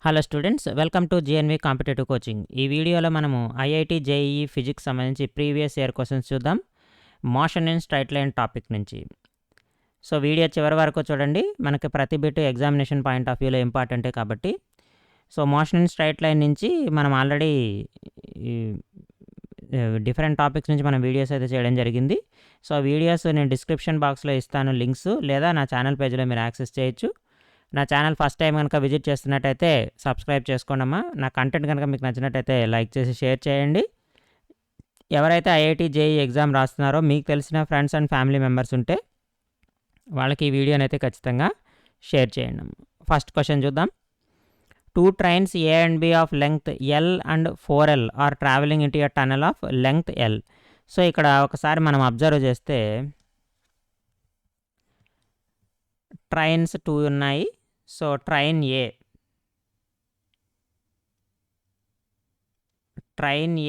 Hello students, welcome to GNV competitive coaching. ఈ వీడియోలో మనము ఐఐటి జేఈఈ ఫిజిక్స్ సంబంధించి ప్రీవియస్ ఇయర్ క్వశ్చన్స్ చూద్దాం, motion in straight line topic నుంచి. సో వీడియో చివరి వరకు చూడండి, మనకి ప్రతి బిట్ ఎగ్జామినేషన్ పాయింట్ ఆఫ్ వ్యూలో ఇంపార్టెంటే కాబట్టి. So motion in straight line నుంచి మనం ఆల్రెడీ డిఫరెంట్ టాపిక్స్ నుంచి మనం వీడియోస్ అయితే చేయడం జరిగింది. సో వీడియోస్ నేను డిస్క్రిప్షన్ బాక్స్లో ఇస్తాను లింక్స్, లేదా నా ఛానల్ పేజ్లో మీరు యాక్సెస్ చేయొచ్చు. నా ఛానల్ ఫస్ట్ టైం కనుక విజిట్ చేస్తున్నట్టయితే సబ్స్క్రైబ్ చేసుకోండమ్మా. నా కంటెంట్ కనుక మీకు నచ్చినట్టయితే లైక్ చేసి షేర్ చేయండి. ఎవరైతే ఐఐటి జేఈఈ ఎగ్జామ్ రాస్తున్నారో మీకు తెలిసిన ఫ్రెండ్స్ అండ్ ఫ్యామిలీ మెంబర్స్ ఉంటే వాళ్ళకి ఈ వీడియోని అయితే ఖచ్చితంగా షేర్ చేయండి. ఫస్ట్ క్వశ్చన్ చూద్దాం. 2 trains A and B of length L and 4L are traveling into a tunnel of length L. So ఇక్కడ ఒకసారి మనం అబ్జర్వ్ చేస్తే ట్రైన్స్ 2 ఉన్నాయి. సో ట్రైన్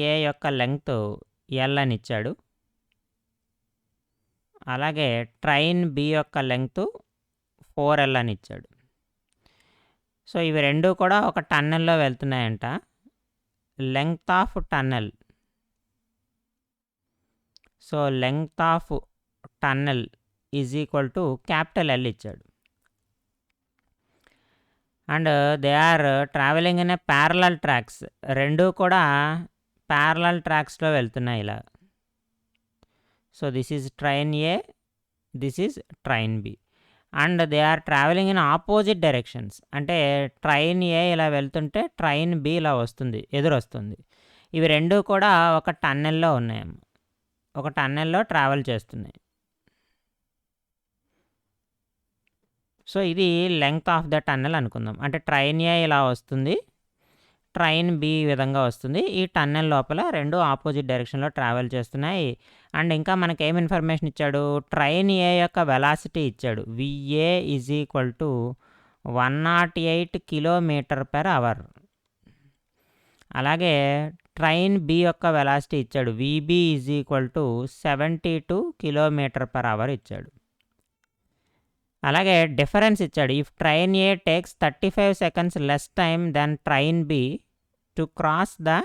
ఏ యొక్క లెంగ్త్ ఎల్ అని ఇచ్చాడు. అలాగే ట్రైన్ బి యొక్క లెంగ్త్ 4L అని ఇచ్చాడు. సో ఇవి రెండు కూడా ఒక టన్నెల్లో వెళ్తున్నాయంట. Length of tunnel, so length of tunnel is equal to capital L ఇచ్చాడు. And they are travelling in a parallel tracks, రెండు కూడా ప్యారలల్ ట్రాక్స్లో వెళ్తున్నాయి ఇలా. So this is train A, this is train B. And they are travelling in opposite directions, అంటే train A ఇలా వెళ్తుంటే train B ఇలా వస్తుంది, ఎదురొస్తుంది. ఇవి రెండు కూడా ఒక టన్నెల్లో ఉన్నాయమ్మ, ఒక టన్నెల్లో ట్రావెల్ చేస్తున్నాయి. సో ఇది లెంగ్త్ ఆఫ్ ద టన్నెల్ అనుకుందాం. అంటే ట్రైన్ ఏ ఇలా వస్తుంది, ట్రైన్ బి ఈ విధంగా వస్తుంది. ఈ టన్నెల్ లోపల రెండు ఆపోజిట్ డైరెక్షన్లో ట్రావెల్ చేస్తున్నాయి. అండ్ ఇంకా మనకి ఏం ఇన్ఫర్మేషన్ ఇచ్చాడు, ట్రైన్ ఏ యొక్క వెలాసిటీ ఇచ్చాడు. VA is equal to 108 km/h. అలాగే ట్రైన్ బి యొక్క వెలాసిటీ ఇచ్చాడు. VB is equal to 72 km/h ఇచ్చాడు. అలాగే డిఫరెన్స్ ఇచ్చాడు. If train A takes 35 seconds less time than train B to cross the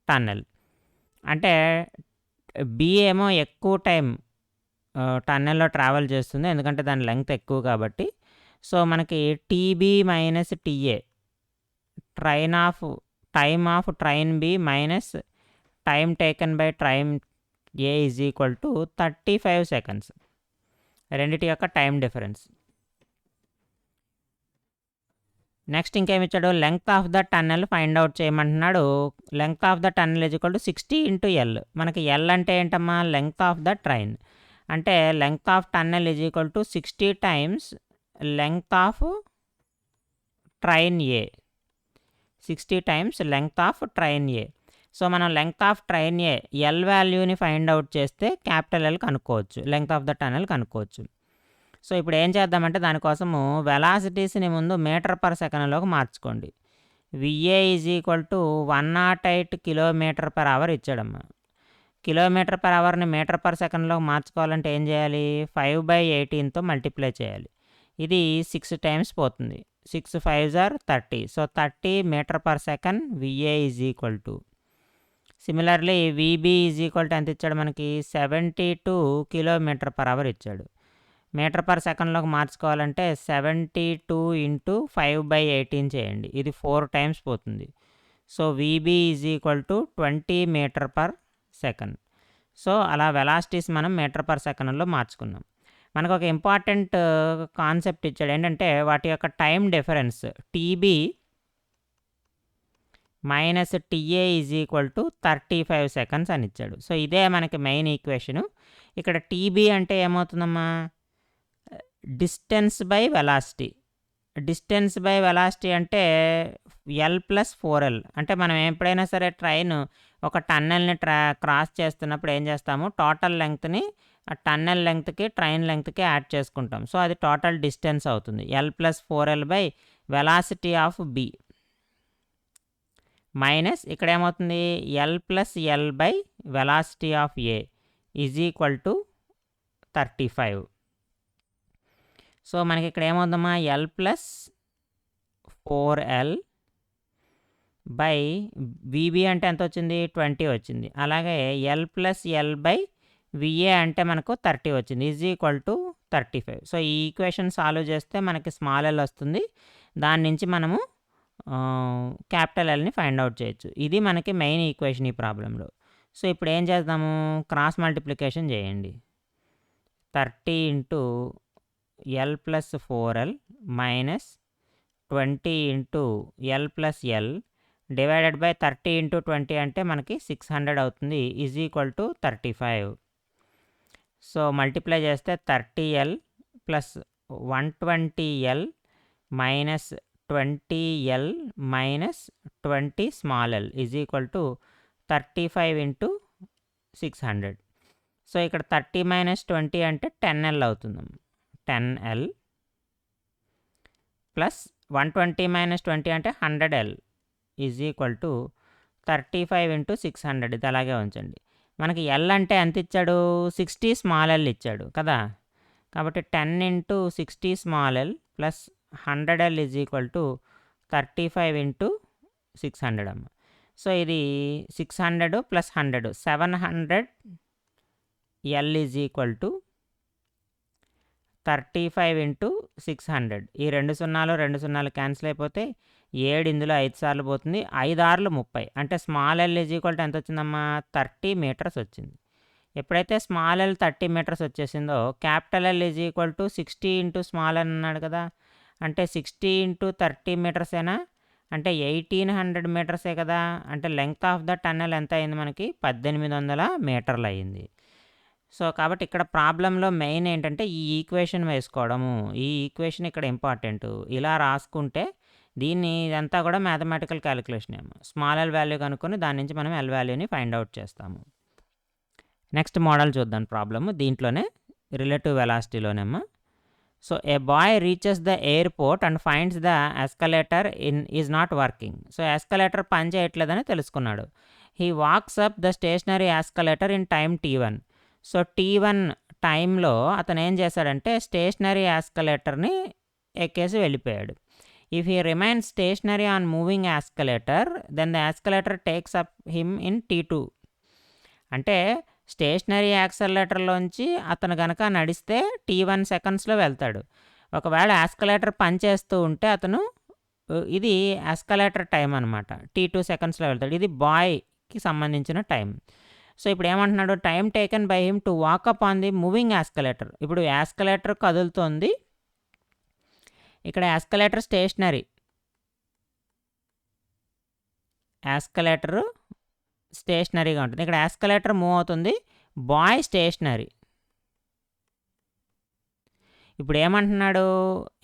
tunnel, అంటే బి ఏమో ఎక్కువ టైం టన్నెల్లో ట్రావెల్ చేస్తుంది, ఎందుకంటే దాని లెంగ్త్ ఎక్కువ కాబట్టి. సో మనకి TB minus TA, time of train B minus time taken by train A is equal to 35 seconds, రెండిటి యొక్క టైం డిఫరెన్స్. నెక్స్ట్ ఇంకేమిచ్చాడు, length of the tunnel find out చేయమంటున్నాడు. Length of the tunnel is equal to 60 × L. మనకి L అంటే ఏంటమ్మా, length of the train. అంటే length of tunnel is equal to 60 times length of train A, 60 times length of train A. So మనం length of train A L వాల్యూని find out చేస్తే capital L కనుక్కోవచ్చు, length of the tunnel కనుక్కోవచ్చు. So ఇప్పుడు ఏం చేద్దామంటే దానికోసము వెలాసిటీస్ని ముందు మీటర్/సెకండ్లోకి మార్చుకోండి. VA is equal to 108 km/h ఇచ్చాడమ్మా. km/hని మీటర్/సెకండ్లోకి మార్చుకోవాలంటే ఏం చేయాలి, 5/18తో మల్టిప్లై చేయాలి. ఇది 6 times పోతుంది. 6 5s are 30. So 30 m/s VA is equal to. Similarly VB is equal to ఎంత ఇచ్చాడు మనకి, 72 km/h ఇచ్చాడు. మీటర్/సెకండ్లోకి మార్చుకోవాలంటే 72 × 5/18 చేయండి, ఇది 4 times పోతుంది. So VB is equal to 20 m/s. So అలా వెలాసిటీస్ మనం మీటర్/సెకండ్లో మార్చుకున్నాం. మనకు ఒక ఇంపార్టెంట్ కాన్సెప్ట్ ఇచ్చాడు, ఏంటంటే వాటి యొక్క time difference TB minus TA is equal to 35 seconds అని ఇచ్చాడు. సో ఇదే మనకి మెయిన్ ఈక్వేషను. ఇక్కడ టీబీ అంటే ఏమవుతుందమ్మా, distance by velocity. Distance by velocity అంటే ఎల్ ప్లస్ 4L. అంటే మనం ఎప్పుడైనా సరే ట్రైన్ ఒక టన్నెల్ని క్రాస్ చేస్తున్నప్పుడు ఏం చేస్తాము, టోటల్ లెంగ్త్ని ఆ టన్నెల్ లెంగ్త్కి ట్రైన్ లెంగ్త్కి యాడ్ చేసుకుంటాం. సో అది టోటల్ డిస్టెన్స్ అవుతుంది. L plus 4L by velocity of B minus ఇక్కడ ఏమవుతుంది, L plus L by velocity of A is equal to 35. So మనకి ఇక్కడ ఏమవుతుందమ్మా, L plus 4L by VB అంటే ఎంత వచ్చింది 20 వచ్చింది. అలాగే L plus L by VA అంటే మనకు 30 వచ్చింది ఈజ్ ఈక్వల్ టు 35. సో ఈ ఈక్వేషన్ సాల్వ్ చేస్తే మనకి స్మాల్ ఎల్ వస్తుంది. దాని నుంచి మనము క్యాపిటల్ ఎల్ని ఫైండ్ అవుట్ చేయొచ్చు. ఇది మనకి మెయిన్ ఈక్వేషన్ ఈ ప్రాబ్లంలో. సో ఇప్పుడు ఏం చేద్దాము, క్రాస్ మల్టిప్లికేషన్ చేయండి. 30 into L plus 4L minus 20 into L plus L divided by 30 into 20 అంటే మనకి 600 అవుతుంది is equal to 35. So multiply చేస్తే 30L plus 120L minus 20L minus 20 small L is equal to 35 into 600. So ఇక్కడ 30 minus 20 అంటే 10L అవుతుంది. 10L plus 120 minus 20 అంటే 100L is equal to 35 into 600. ఇది అలాగే ఉంచండి. మనకి ఎల్ అంటే ఎంత ఇచ్చాడు, 60 స్మాల్ ఎల్ ఇచ్చాడు కదా. కాబట్టి 10 into 60 small L plus 100L is equal to 35 into 600 అమ్మ. సో ఇది 600 plus 100 700L is equal to 35 into 600. ఈ 2 0 క్యాన్సిల్ అయిపోతే 7 ఇందులో 5 సార్లు పోతుంది. 5 6 30 అంటే small L is equal to ఎంత వచ్చిందమ్మా 30 మీటర్స్ వచ్చింది. ఎప్పుడైతే స్మాల్ ఎల్ 30 మీటర్స్ వచ్చేసిందో capital L is equal to 60 into small L అన్నాడు కదా. అంటే 60 ఇంటూ 30 మీటర్సేనా అంటే 1800 మీటర్సే కదా. అంటే లెంగ్త్ ఆఫ్ ద టన్నెల్ ఎంత అయింది మనకి 1800 మీటర్లు అయ్యింది. సో కాబట్టి ఇక్కడ ప్రాబ్లంలో మెయిన్ ఏంటంటే ఈ ఈక్వేషన్ వేసుకోవడము. ఈ ఈక్వేషన్ ఇక్కడ ఇంపార్టెంట్. ఇలా రాసుకుంటే దీన్ని ఇదంతా కూడా మ్యాథమెటికల్ క్యాలిక్యులేషన్ ఏమో. స్మాల్ ఎల్ వాల్యూ కనుక్కొని దాని నుంచి మనం ఎల్ వాల్యూని ఫైండ్ అవుట్ చేస్తాము. నెక్స్ట్ మోడల్ చూద్దాం ప్రాబ్లము. దీంట్లోనే రిలేటివ్ వెలాసిటీలోనేమో. So a boy reaches the airport and finds the escalator is not working. So escalator పని చేయట్లేదని తెలుసుకున్నాడు. He walks up the stationary escalator in time T1. So T1 టైంలో అతను ఏం చేశాడంటే స్టేషనరీ యాస్కలేటర్ని ఎక్కేసి వెళ్ళిపోయాడు. If he remains stationary on moving యాస్కలేటర్ then the escalator takes up him in T2. అంటే స్టేషనరీ యాక్సలేటర్లోంచి అతను కనుక నడిస్తే T1 సెకండ్స్లో వెళ్తాడు. ఒకవేళ యాస్కలేటర్ పనిచేస్తూ ఉంటే అతను ఇది యాస్కలేటర్ టైం అనమాట, T2 సెకండ్స్లో వెళ్తాడు. ఇది బాయ్కి సంబంధించిన టైం. సో ఇప్పుడు ఏమంటున్నాడు, time taken by him to walk up on the moving escalator. ఇప్పుడు యాస్కలేటర్ కదులుతోంది, ఇక్కడ యాస్కలేటర్ స్టేషనరీ, యాస్కలేటరు స్టేషనరీగా ఉంటుంది. ఇక్కడ యాస్కలేటర్ మూవ్ అవుతుంది, బాయ్ స్టేషనరీ. ఇప్పుడు ఏమంటున్నాడు,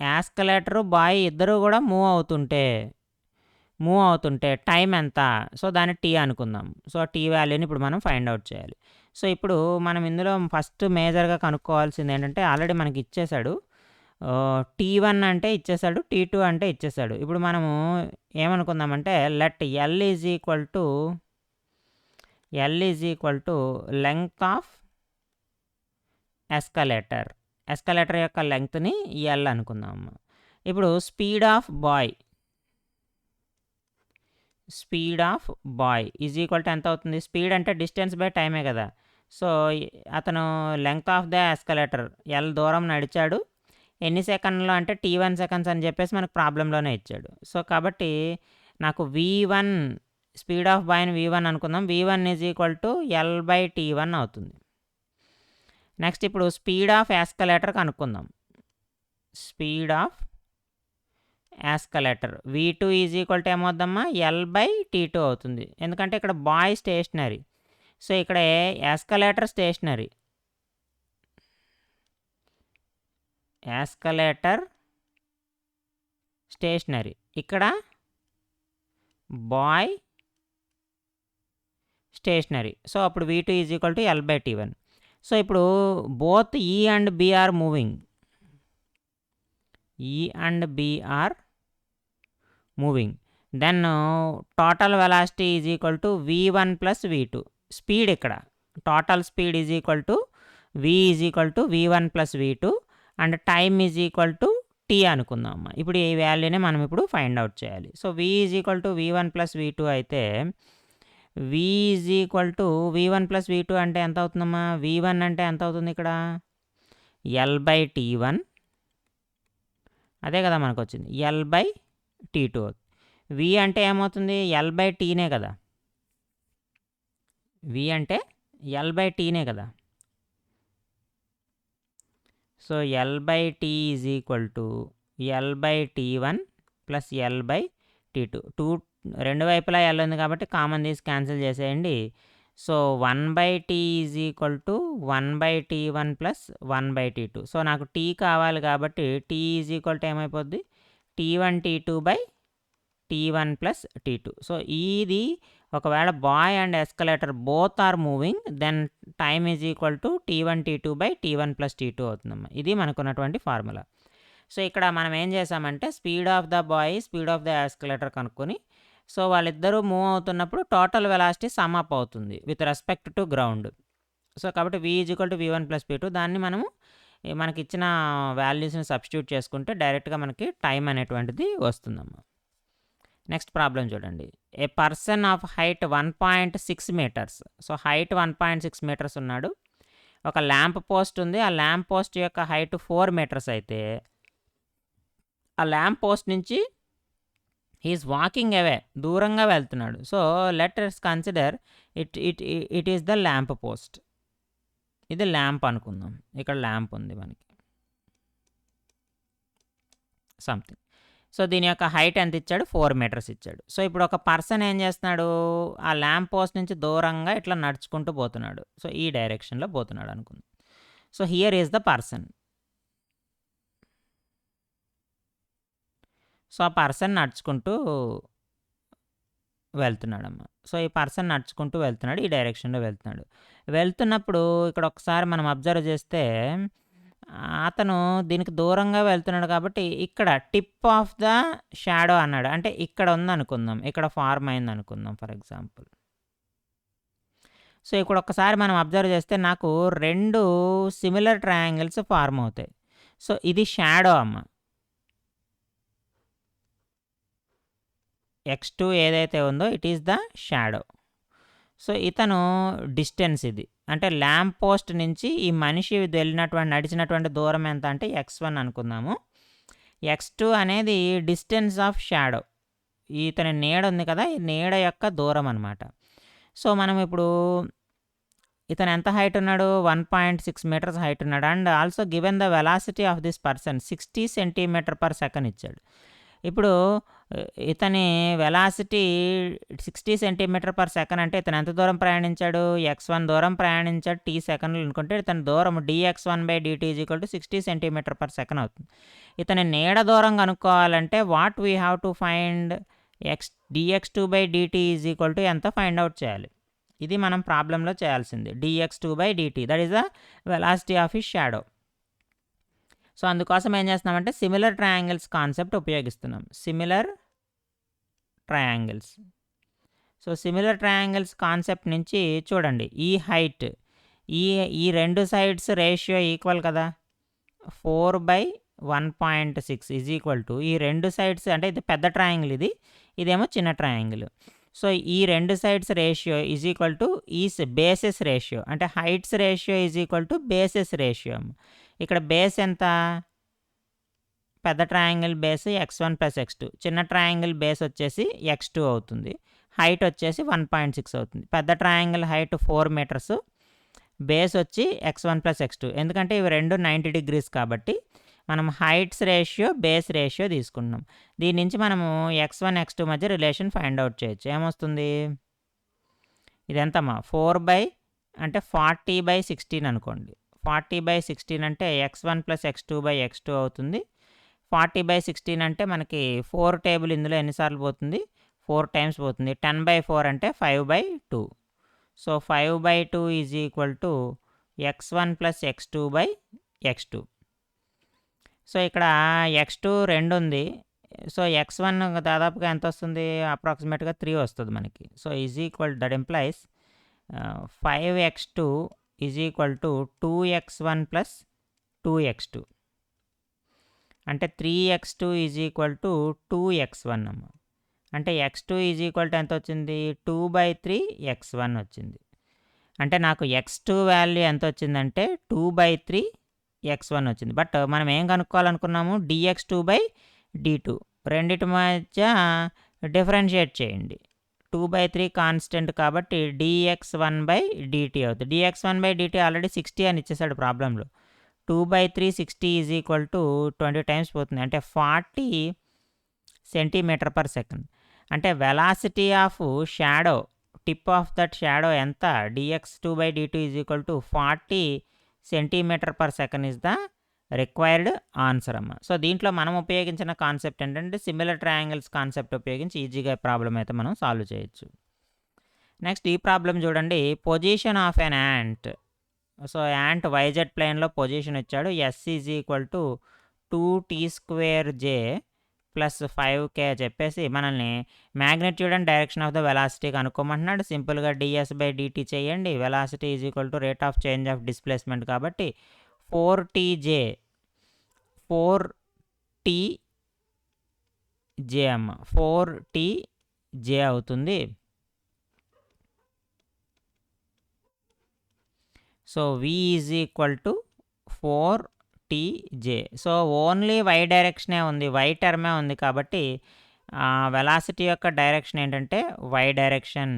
యాస్కలేటరు బాయ్ ఇద్దరు కూడా మూవ్ అవుతుంటే టైం ఎంత, సో దాన్ని టీ అనుకుందాం. సో టీ వాల్యూని ఇప్పుడు మనం ఫైండ్ అవుట్ చేయాలి. సో ఇప్పుడు మనం ఇందులో ఫస్ట్ మేజర్గా కనుక్కోవాల్సింది ఏంటంటే ఆల్రెడీ మనకి ఇచ్చేసాడు, T1 అంటే ఇచ్చేసాడు, T2 అంటే ఇచ్చేసాడు. ఇప్పుడు మనము ఏమనుకుందామంటే let L is equal to length of escalator యొక్క లెంగ్త్ని ఎల్ అనుకుందాం. ఇప్పుడు speed of boy is equal to ఎంత అవుతుంది, స్పీడ్ అంటే డిస్టెన్స్ బై టైమే కదా. సో అతను length of the escalator L దూరం నడిచాడు, ఎన్ని సెకండ్లో అంటే T1 సెకండ్స్ అని చెప్పేసి మనకు ప్రాబ్లంలోనే ఇచ్చాడు. సో కాబట్టి నాకు V1 స్పీడ్ ఆఫ్ బాయ్ని V1 అనుకుందాం. V1 is equal to L by T1 అవుతుంది. నెక్స్ట్ ఇప్పుడు స్పీడ్ ఆఫ్ యాస్కలేటర్ కనుక్కుందాం. Speed of escalator V2 is equal to ఏమవుద్దమ్మా ఎల్ బై T2 అవుతుంది, ఎందుకంటే ఇక్కడ బాయ్ స్టేషనరీ. సో ఇక్కడ యాస్కలేటర్ స్టేషనరీ, ఇక్కడ బాయ్ స్టేషనరీ. సో అప్పుడు V2 is equal to L by T1. So ఇప్పుడు both E and B are moving, then total velocity is equal to V1 plus V2. Speed ఇక్కడ total speed is equal to V is equal to V1 plus V2 and time is equal to T T అనుకుందాం అమ్మ. ఇప్పుడు ఈ వాల్యూనే మనం ఇప్పుడు find out చేయాలి. So v is equal to v1 plus v2 అయితే v is equal to v1 plus v2 అంటే ఎంత అవుతుందమ్మా? v1 అంటే ఎంత అవుతుంది ఇక్కడ? L/T1 అదే కదా మనకు వచ్చింది. L/T2 v అంటే ఏమవుతుంది? L/Tనే కదా. v అంటే L/Tనే కదా. So L/T is equal to L/T1 plus L/T2 రెండు వైపులా L ఉంది కాబట్టి కామన్ తీసి క్యాన్సిల్ చేసేయండి. So 1/T is equal to 1/T1 plus 1/T2. So నాకు టీ కావాలి కాబట్టి టీ ఈజ్ ఈక్వల్ టు ఏమైపోద్ది? T1 T2 by T1 plus T2. So ఇది ఒకవేళ boy and escalator both are moving then time is equal to T1 T2 by T1 plus T2 అవుతుందమ్మా. ఇది మనకున్నటువంటి formula. So ఇక్కడ మనం ఏం చేసామంటే speed of the boy speed of the escalator కనుక్కొని సో వాళ్ళిద్దరూ మూవ్ అవుతున్నప్పుడు టోటల్ వెలాసిటీ సమ్ అప్ అవుతుంది with respect to ground. So కాబట్టి v is equal to v1 plus p2 దాన్ని మనము మనకి ఇచ్చిన వాల్యూస్ని సబ్స్టిట్యూట్ చేసుకుంటే డైరెక్ట్గా మనకి టైం అనేటువంటిది వస్తుందమ్మా. నెక్స్ట్ ప్రాబ్లం చూడండి. A person of height 1.6 metres. So height 1.6 metres ఉన్నాడు. ఒక ల్యాంప్ పోస్ట్ ఉంది. ఆ ల్యాంప్ పోస్ట్ యొక్క హైట్ 4 మీటర్స్ అయితే ఆ ల్యాంప్ పోస్ట్ నుంచి హీఈస్ వాకింగ్ అవే దూరంగా వెళ్తున్నాడు. So let us consider it is the lamp post. ఇది ల్యాంప్ అనుకుందాం. ఇక్కడ ల్యాంప్ ఉంది మనకి సంథింగ్. సో దీని యొక్క హైట్ ఎంత ఇచ్చాడు? 4 మీటర్స్ ఇచ్చాడు. సో ఇప్పుడు ఒక పర్సన్ ఏం చేస్తున్నాడు? ఆ ల్యాంప్ పోస్ట్ నుంచి దూరంగా ఇట్లా నడుచుకుంటూ పోతున్నాడు. సో ఈ డైరెక్షన్లో పోతున్నాడు అనుకుందాం. So here is the person. So ఆ పర్సన్ నడుచుకుంటూ వెళ్తున్నాడమ్మ. సో ఈ పర్సన్ నడుచుకుంటూ వెళ్తున్నాడు. ఈ డైరెక్షన్లో వెళ్తున్నాడు. వెళ్తున్నప్పుడు ఇక్కడ ఒకసారి మనం అబ్జర్వ్ చేస్తే అతను దీనికి దూరంగా వెళ్తున్నాడు కాబట్టి ఇక్కడ టిప్ ఆఫ్ ద షాడో అన్నాడు. అంటే ఇక్కడ ఉందనుకుందాం. ఇక్కడ ఫార్మ్ అయింది అనుకుందాం ఫర్ ఎగ్జాంపుల్. సో ఇక్కడ ఒకసారి మనం అబ్జర్వ్ చేస్తే నాకు 2 సిమిలర్ ట్రయాంగిల్స్ ఫార్మ్ అవుతాయి. సో ఇది షాడో అమ్మ. x2 ఏదైతే ఉందో it is the shadow. So ఇతను డిస్టెన్స్ ఇది అంటే ల్యాంప్ పోస్ట్ నుంచి ఈ మనిషి నడిచినటువంటి దూరం ఎంత అంటే x1 అనుకుందాము. x2 అనేది డిస్టెన్స్ ఆఫ్ షాడో. ఇతని నీడ ఉంది కదా, ఈ నీడ యొక్క దూరం అనమాట. సో మనం ఇప్పుడు ఇతను ఎంత హైట్ ఉన్నాడు? 1.6 మీటర్స్ హైట్ ఉన్నాడు. And also given the velocity of this person 60 centimetre per second ఇచ్చాడు. ఇప్పుడు ఇతని వెలాసిటీ 60 సెంటీమీటర్ పర్ సెకండ్ అంటే ఇతను ఎంత దూరం ప్రయాణించాడు? x1 దూరం ప్రయాణించాడు t సెకండ్లు అనుకుంటే ఇతని దూరం dx1/dt is equal to 60 centimetre per second అవుతుంది. ఇతని నీడ దూరం కనుక్కోవాలంటే what we have to find dx2/dt is equal to ఎంత ఫైండ్ అవుట్ చేయాలి. ఇది మనం ప్రాబ్లంలో చేయాల్సింది. dx2/dt that is the velocity of his shadow. So అందుకోసం ఏం చేస్తున్నామంటే సిమిలర్ ట్రయాంగిల్స్ కాన్సెప్ట్ ఉపయోగిస్తున్నాం. Similar triangles. So similar triangles concept నుంచి చూడండి ఈ హైట్ ఈ 2 సైడ్స్ రేషియో ఈక్వల్ కదా. 4/1.6 ఈజ్ ఈక్వల్ టు ఈ 2 సైడ్స్ అంటే ఇది పెద్ద ట్రయాంగిల్, ఇదేమో చిన్న ట్రయాంగిల్. సో ఈ 2 sides ratio is equal to ఈ బేసెస్ రేషియో అంటే heights ratio is equal to bases ratio. ఇక్కడ బేస్ ఎంత? పెద్ద triangle base x1 plus x2, చిన్న ట్రయాంగిల్ బేస్ వచ్చేసి x2 అవుతుంది. హైట్ వచ్చేసి 1.6 అవుతుంది. పెద్ద ట్రయాంగిల్ హైట్ 4 మీటర్స్, బేస్ వచ్చి x1 ప్లస్ x2. ఎందుకంటే ఇవి రెండు 90 డిగ్రీస్ కాబట్టి మనం హైట్స్ రేషియో బేస్ రేషియో తీసుకుంటున్నాం. దీని నుంచి మనము x1 x2 మధ్య రిలేషన్ ఫైండ్ అవుట్ చేయొచ్చు. ఏమొస్తుంది? ఇది ఎంతమ్మా? 40/16 అనుకోండి. 40/16 అంటే x1 ప్లస్ x2/x2 అవుతుంది. 40/16 అంటే మనకి 4 టేబుల్ ఇందులో ఎన్నిసార్లు పోతుంది? 4 టైమ్స్ పోతుంది. 10/4 అంటే 5/2. So 5/2 is equal to x1 plus x2/x2. So ఇక్కడ x2 2 ఉంది. సో x1 దాదాపుగా ఎంత వస్తుంది? అప్రాక్సిమేట్గా 3 వస్తుంది మనకి. So is equal that employees 5x2 is equal to 2x1 plus 2x2. అంటే 3x2 is equal to 2x1 అమ్మ. అంటే x2 ఈజ్ ఈక్వల్ టు ఎంత వచ్చింది, 2/3x1 వచ్చింది. అంటే నాకు x2 వాల్యూ ఎంత వచ్చిందంటే 2/3x1 వచ్చింది. బట్ మనం ఏం కనుక్కోవాలనుకున్నాము, dx2/d2 రెండిటి మధ్య డిఫరెన్షియేట్ చేయండి. 2/3 కాన్స్టెంట్ కాబట్టి dx1/dt అవుతుంది. dx1/dt ఆల్రెడీ 60 అని ఇచ్చేసాడు ప్రాబ్లంలో. 2/3 60 ఈజ్ ఈక్వల్ టు 20 టైమ్స్ పోతుంది, అంటే 40 cm/s. అంటే velocity of shadow, tip of that shadow ఎంత, dx2/d2 is equal to 40 cm/s is the required answer అమ్మ. సో దీంట్లో మనం ఉపయోగించిన కాన్సెప్ట్ ఏంటంటే సిమిలర్ ట్రయాంగిల్స్ కాన్సెప్ట్ ఉపయోగించి ఈజీగా ప్రాబ్లం అయితే మనం సాల్వ్ చేయొచ్చు. నెక్స్ట్ ఈ ప్రాబ్లం చూడండి, position of an ant. So ant YZ ప్లేన్లో పొజిషన్ ఇచ్చాడు. S is equal to 2t² plus 5k చెప్పేసి మనల్ని magnitude and direction of the velocity కనుక్కోమంటున్నాడు. సింపుల్గా ds/dt చేయండి. Velocity is equal to rate of change of displacement కాబట్టి 4tj అమ్మ, 4tj అవుతుంది. So v is equal to 4tj. So only y డైరెక్షనే ఉంది, y టర్మే ఉంది కాబట్టి వెలాసిటీ యొక్క డైరెక్షన్ ఏంటంటే y డైరెక్షన్.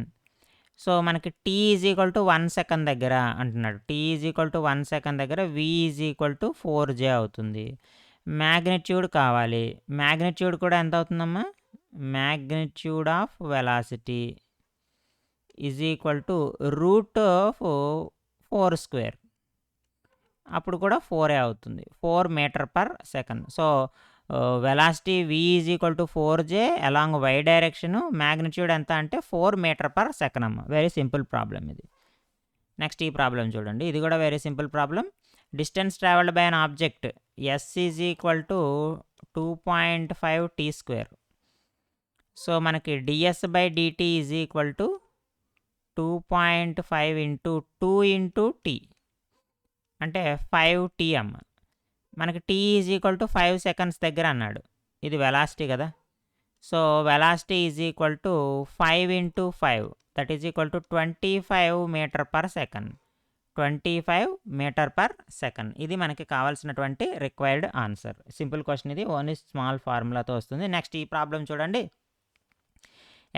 సో మనకి t is equal to 1 second దగ్గర అంటున్నాడు. t is equal to 1 second దగ్గర v is equal to 4j అవుతుంది. మ్యాగ్నిట్యూడ్ కావాలి. మ్యాగ్నిట్యూడ్ కూడా ఎంత అవుతుందమ్మా, magnitude of velocity is equal to √4². అప్పుడు కూడా 4 అవుతుంది, 4 m/s. So velocity v is equal to 4j along y direction, magnitude ఎంత అంటే 4 m/s అమ్మ. వెరీ సింపుల్ ప్రాబ్లం ఇది. నెక్స్ట్ ఈ ప్రాబ్లం చూడండి, ఇది కూడా very simple problem. Distance travelled by an object s is equal to 2.5t². So మనకి ds/dt is equal to 2.5 into 2 into t అంటే 5t అమ్మ. మనకి t is equal to 5 seconds దగ్గర అన్నాడు. ఇది వెలాసిటీ కదా. So velocity is equal to 5 into 5 that is equal to 25 m/s. 25 m/s. ఇది మనకి కావాల్సినటువంటి రిక్వైర్డ్ ఆన్సర్. సింపుల్ క్వశ్చన్ ఇది, ఓన్లీ స్మాల్ ఫార్ములాతో వస్తుంది. నెక్స్ట్ ఈ ప్రాబ్లం చూడండి,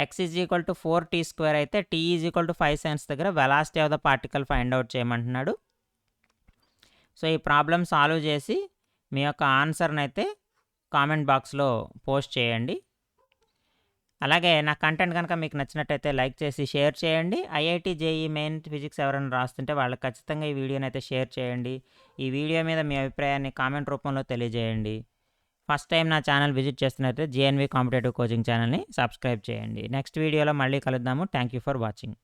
x is equal to 4t² అయితే t is equal to 5 seconds దగ్గర velocity of the particle find out చేయమంటున్నాడు. సో ఈ ప్రాబ్లం సాల్వ్ చేసి మీ యొక్క ఆన్సర్ని అయితే కామెంట్ బాక్స్లో పోస్ట్ చేయండి. అలాగే నా కంటెంట్ కనుక మీకు నచ్చినట్టయితే లైక్ చేసి షేర్ చేయండి. IIT JEE మెయిన్ ఫిజిక్స్ ఎవరైనా రాస్తుంటే వాళ్ళకి ఖచ్చితంగా ఈ వీడియోని అయితే షేర్ చేయండి. ఈ వీడియో మీద మీ అభిప్రాయాన్ని కామెంట్ రూపంలో తెలియజేయండి. ఫస్ట్ టైం నా ఛానల్ విజిట్ చేస్తున్నట్లయితే GNV కాంపిటేటివ్ కోచింగ్ ఛానల్ని సబ్స్క్రైబ్ చేయండి. నెక్స్ట్ వీడియోలో మళ్ళీ కలుద్దాము. Thank you for watching.